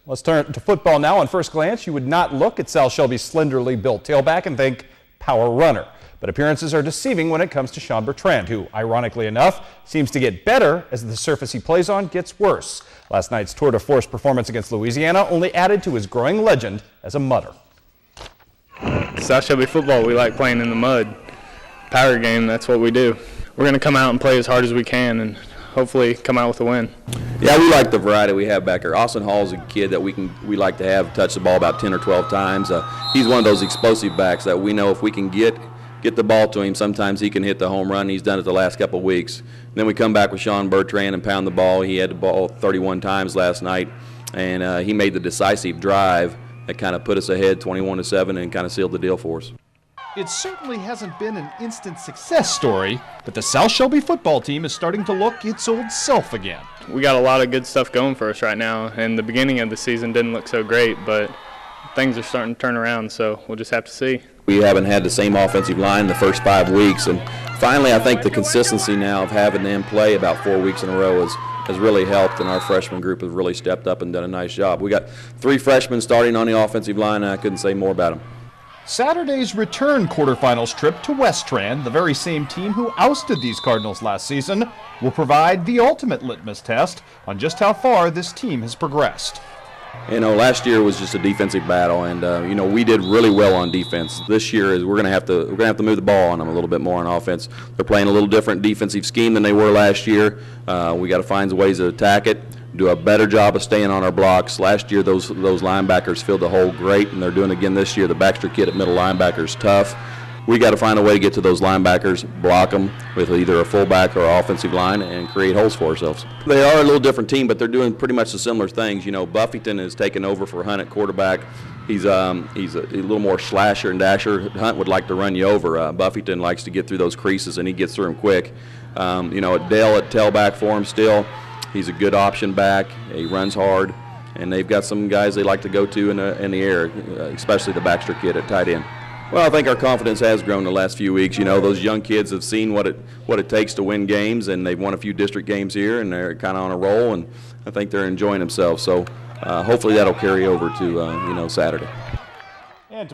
Let's turn to football now. On first glance, you would not look at Sal Shelby's slenderly built tailback and think power runner. But appearances are deceiving when it comes to Shawn Bertrand, who, ironically enough, seems to get better as the surface he plays on gets worse. Last night's tour de force performance against Louisiana only added to his growing legend as a mudder. South Shelby football, we like playing in the mud. Power game, that's what we do. We're going to come out and play as hard as we can and hopefully come out with a win. Yeah, we like the variety we have back here. Austin Hall's a kid that we like to have touch the ball about 10 or 12 times. He's one of those explosive backs that we know if we can get the ball to him, sometimes he can hit the home run. He's done it the last couple of weeks. And then we come back with Shawn Bertrand and pound the ball. He had the ball 31 times last night, and he made the decisive drive that kind of put us ahead 21-7 and kind of sealed the deal for us. It certainly hasn't been an instant success story, but the South Shelby football team is starting to look its old self again. We got a lot of good stuff going for us right now, and the beginning of the season didn't look so great, but things are starting to turn around, so we'll just have to see. We haven't had the same offensive line the first 5 weeks, and finally I think the consistency now of having them play about 4 weeks in a row has really helped, and our freshman group has really stepped up and done a nice job. We got 3 freshmen starting on the offensive line, and I couldn't say more about them. Saturday's return quarterfinals trip to Bertrand, the very same team who ousted these Cardinals last season, will provide the ultimate litmus test on just how far this team has progressed. You know, last year was just a defensive battle, and you know, we did really well on defense. This year is we're going to have to move the ball on them a little bit more on offense. They're playing a little different defensive scheme than they were last year. We got to find ways to attack it, do a better job of staying on our blocks. Last year those linebackers filled the hole great, and they're doing it again this year. The Baxter kid at middle linebacker is tough. We got to find a way to get to those linebackers, block them with either a fullback or offensive line, and create holes for ourselves. They are a little different team, but they're doing pretty much the similar things. You know, Buffington has taken over for Hunt at quarterback. He's a little more slasher and dasher. Hunt would like to run you over. Buffington likes to get through those creases, and he gets through them quick. You know, Dale at tailback for him still. He's a good option back. He runs hard, and they've got some guys they like to go to in the air, especially the Baxter kid at tight end. Well, I think our confidence has grown the last few weeks. You know, those young kids have seen what it takes to win games, and they've won a few district games here, and they're kind of on a roll, and I think they're enjoying themselves. So hopefully that'll carry over to you know, Saturday.